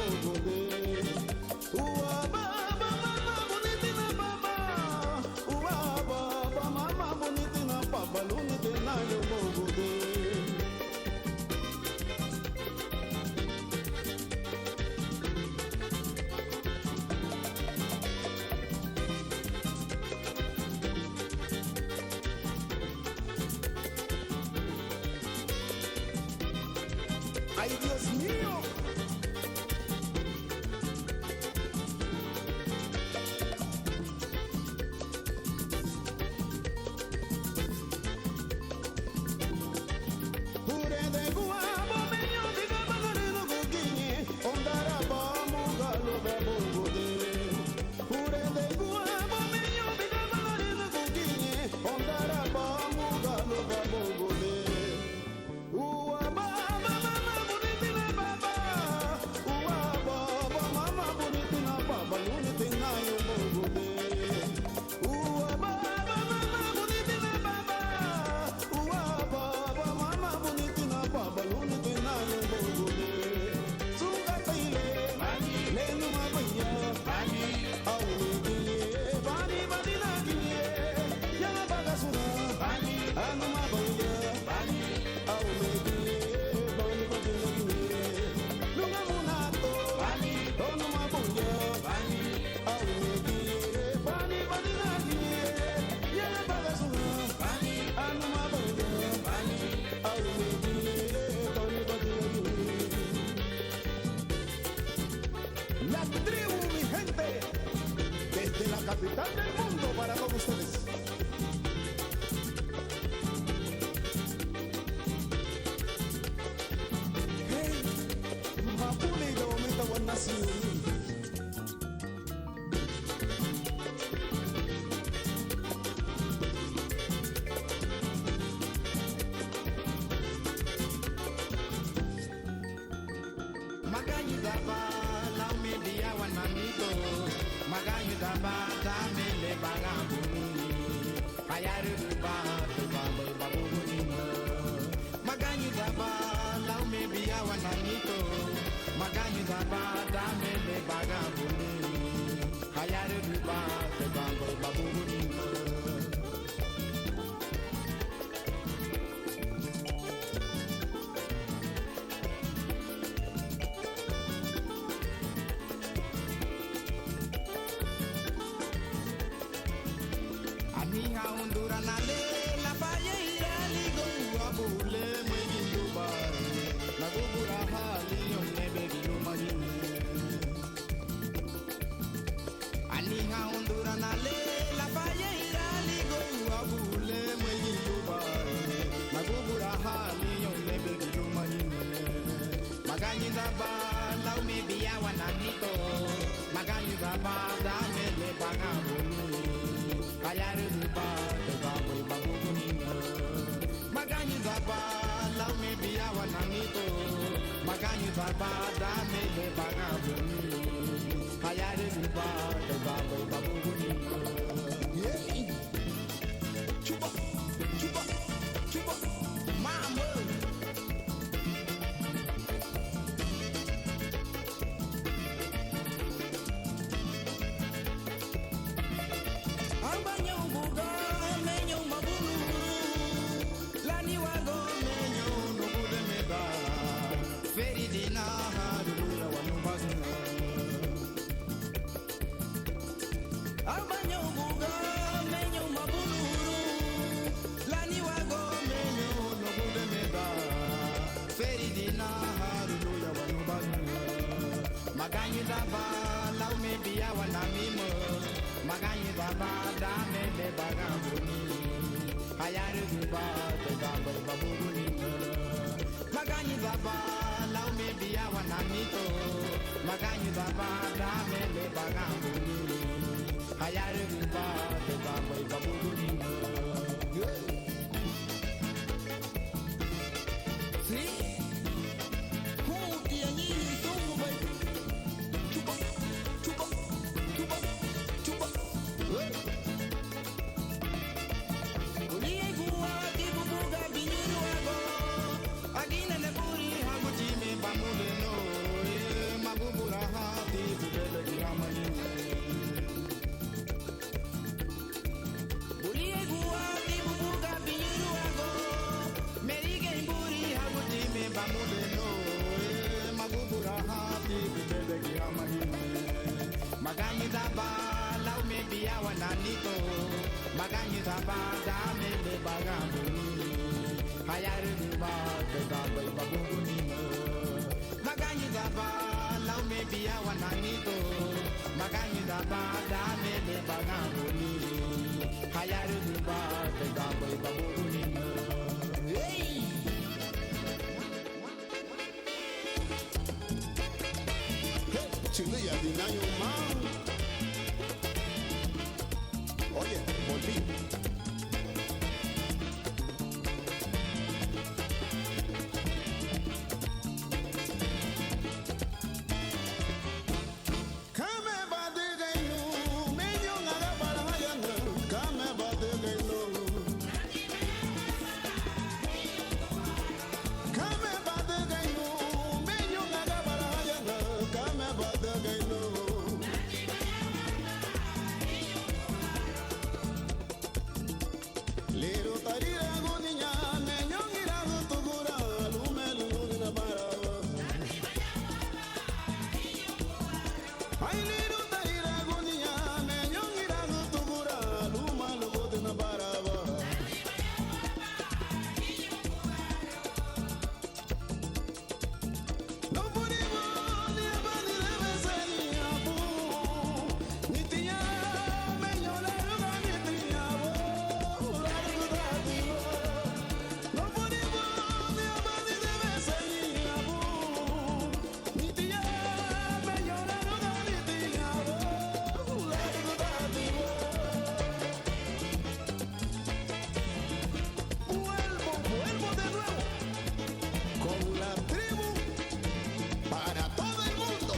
bogode. Ua baba mama bonita na baba. Ua baba mama bonita na baba lunite na yo bogode. ¡Ay, Dios mío! Puré de guabo, meño de gabagarino coquiñe, ondara vamos galo de bogode. Puré de guabo, meño de gabagarino coquiñe, ondara vamos galo de bogode. Ua baba mama bonita na baba. Ua baba mama bonita na baba lunite na yo bogode. Ua baba mama bonita na baba. Ua baba mama bonita na baba lunite na yo bogode. Sunga taile le no mabaya aule kiye bani bani na kiye ya bagasuna anu mabaya aule kiye bani bani na kiye lunga munato onu mabaya aule kiye bani bani na kiye ya bagasuna anu mabaya aule kiye bani bani na kiye. La tribu, mi gente, desde la capital del mundo para todos ustedes. Hey, Mapuli de Omita Wanasi. Maganyu daba la media wanamito. Maganyu daba ta mele bagabuni. Ayaru ba to bambo babuni. Maganyu daba la media wanamito. Maganyu daba ta mele bagabuni. Ayaru ba to bambo babuni. Amiga hondura na le la faye ira ligo abule mwenye dubare na gubura hali yone begi lumani. Amiga hondura na le la faye ira ligo abule mwenye dubare na gubura hali yone begi lumani. Maganyi daba la umebia wanamito. Maganyi daba da mele bagabuni. Ayaru ba to bambo babuni. Maganyu daba la media wanamito. Maganyu daba da mele bagabuni. Ayaru ba to bambo babuni. Yeah. Chupa, chupa, chupa. Mambo Albanyo buga menyo mabulu. Lani wago menyo no bude meda. Feridina haduya wanubazuna. Albanyo buga menyo mabulu. Lani wago menyo no bude meda. Feridina haduya wanubazuna. Maganyu daba la umebia wanamimo. Maganyu daba da mele bagabuni. Ayaru ba to bambo babuni. Maganyu daba la umebia wanamito. Maganyu daba da mele bagabuni. Ayaru ba to bambo babuni. See? Who do you need to move? Chupa, chupa, chupa, chupa. Agina le buri haguti me bamule no, magubura Maganyi zaba lau me bia wananito. Maganyi zaba da me le bagambuni. Hayari duba te gabai babuni. Maganyi zaba lau me bia wananito. Maganyi zaba da me le bagambuni. Hayari duba te gabai babuni. Hey! Chile ya dinayo man. Oye, volví. Kame bade gainu, menyo ngaga para hayana. Kame bade gainu. Kame bade gainu, menyo ngaga para hayana. Kame bade gainu. Lero tarira goninya, menyo ngira gutugura, lumelu na para. Ay lero tarira goninya, menyo ngira gutugura, lumelu na para. No puribo ni abani le besani abu, ni tiya menyo la ruga ni tiya bo, la ruga tiya. No puribo ni abani le besani abu, ni tiya menyo la ruga ni tiya bo, la ruga tiya. Vuelvo de nuevo con la tribu para todo el mundo.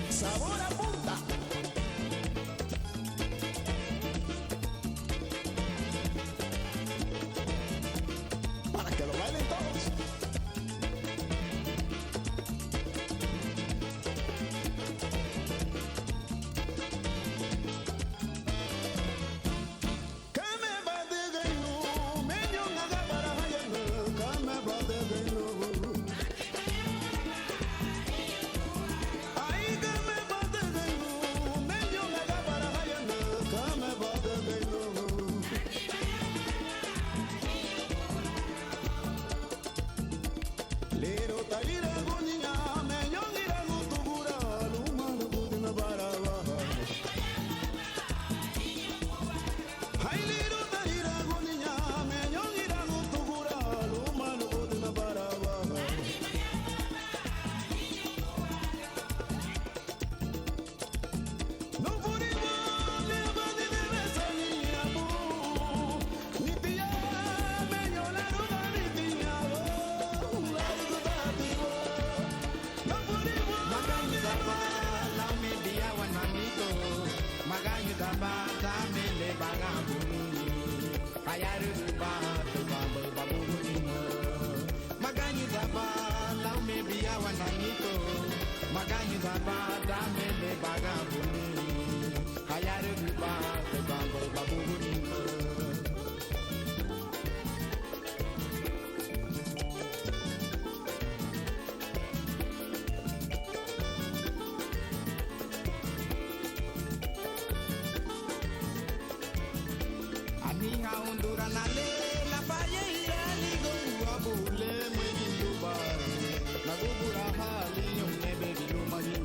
Sabor a punta. Para que lo bailen todos. Kame bade gainu, menyo ngaga para hayana. Kame bade gainu. Ay kame bade gainu, menyo ngaga para hayana. Kame bade gainu. Lero tarira goninya, menyo ngira gutugura, lumanu budina baraba. Ay lero tarira goninya, menyo ngira gutugura, lumanu budina baraba. No puribo ni abani de besani abu, ni tiya menyo la ruga ni tiya bo, la ruga tiya. No puribo Maganyi zaba lau me bia wananito. Maganyi zaba da me le bagambuni. Hayari duba te gabai babuni. Maganyi zaba lau me bia wananito. Maganyi zaba da me le bagambuni. Hayari duba te gabai babuni. Aninga undura na le la faye ira ligo abule mwenye duba na gugura hali yone bebi lumani.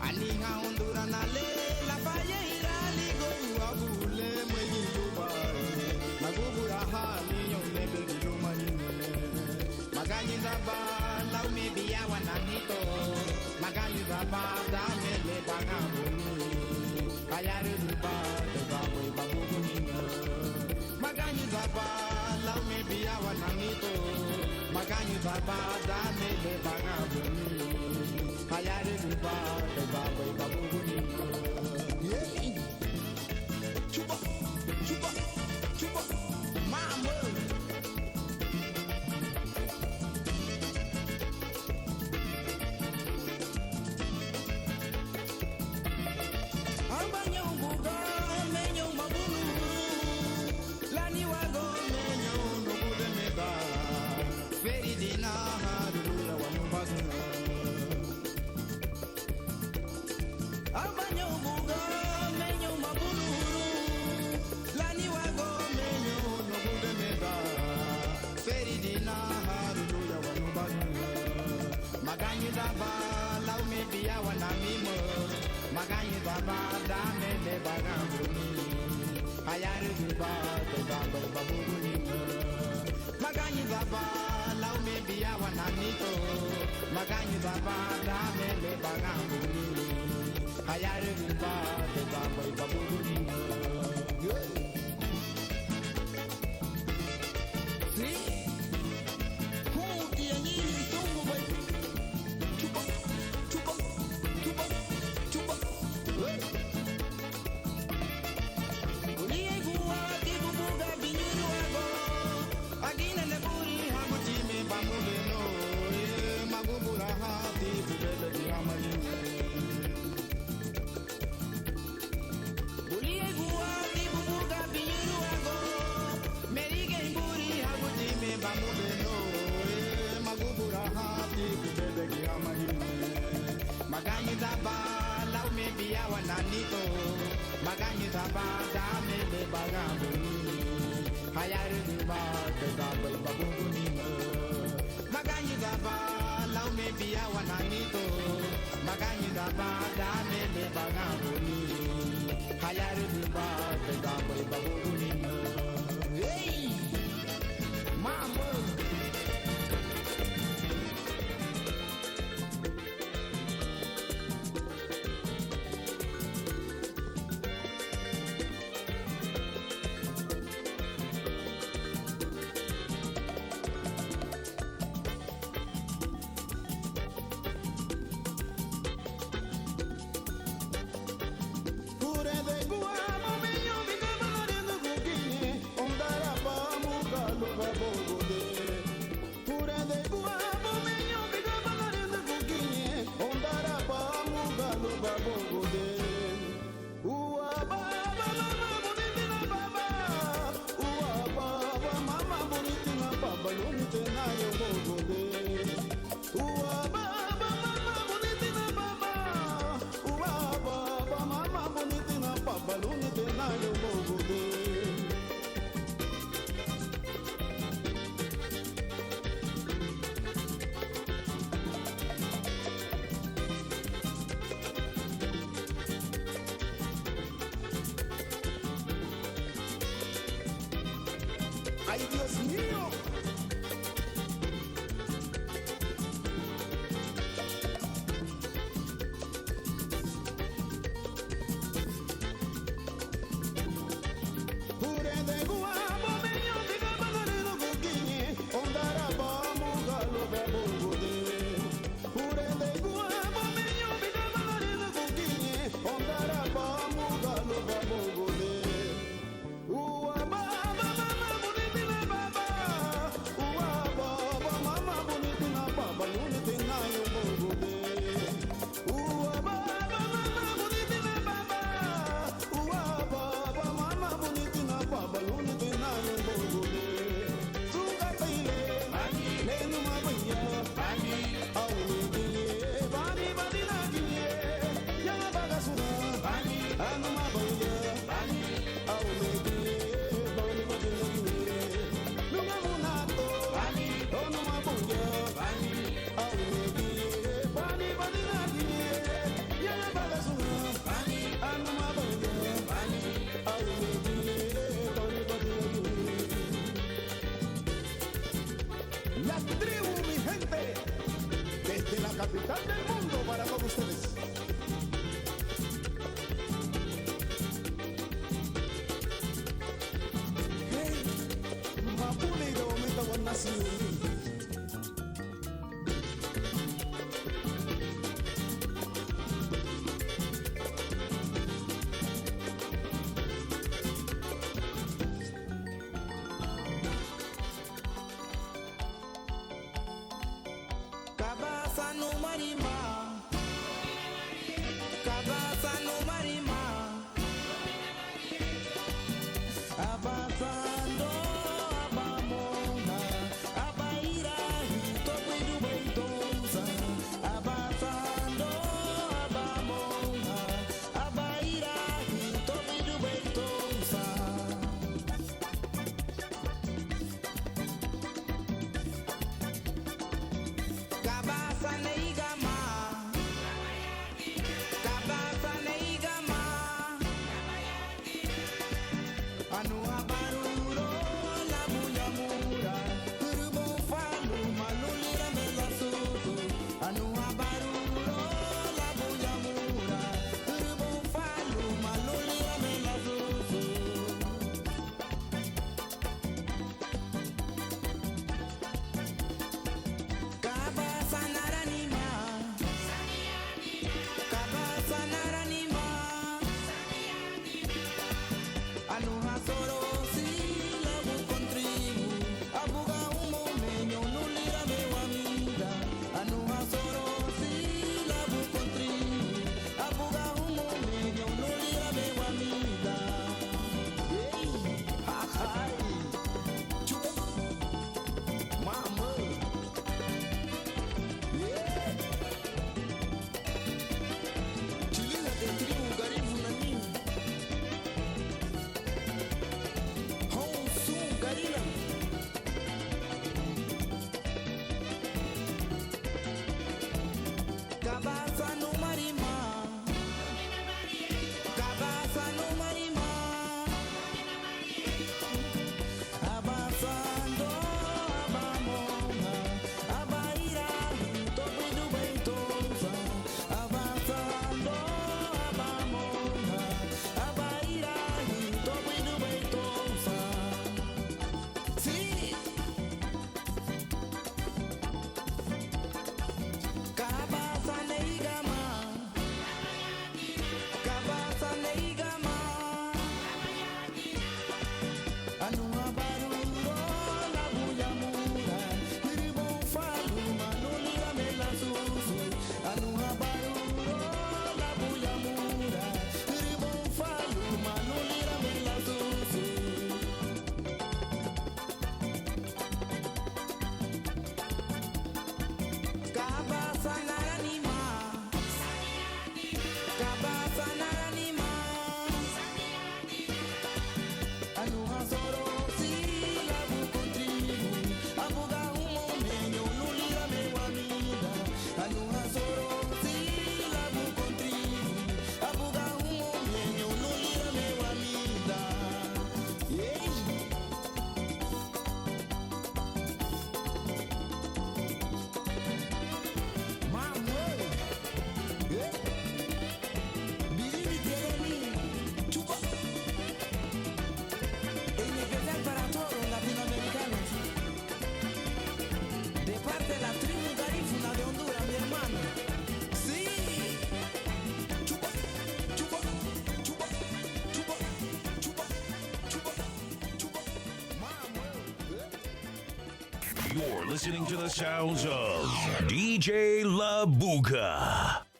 Aninga undura na le la faye ira ligo abule mwenye duba na gugura hali yone bebi lumani. Maganyi zaba lau me bia wananito. Maganyi zaba da me le bagambuni. Hayari duba te gabai babuni. Maganyi zaba lau me bia wananito. Maganyi zaba da me le bagambuni. Hayari duba te gabai babuni. Yeah. Chupa, chupa, chupa. Mambo. Abanyonguga Abanyo buga menyo mabuluru lani wago menyo no buga mega feridina haru ya wanubanu maganyi daba lau me biya wanamimo maganyi daba dame le bagambuni hayare duba daba babuni maganyi daba lau me biya wanamito maganyi daba dame le bagambuni hayare duba daba babuni Maganyi daba lau me biya wananito maganyi daba dame le bagambuni hayare duba daba babuni maganyi daba lau me biya wananito maganyi daba dame le bagambuni hayare duba daba babuni hey mama. ¡Ay, Dios mío! La tribu, mi gente, desde la capital del mundo para todos ustedes. Hey, Mapule y de momento con nacido. You're listening to the sounds of DJ La Buca.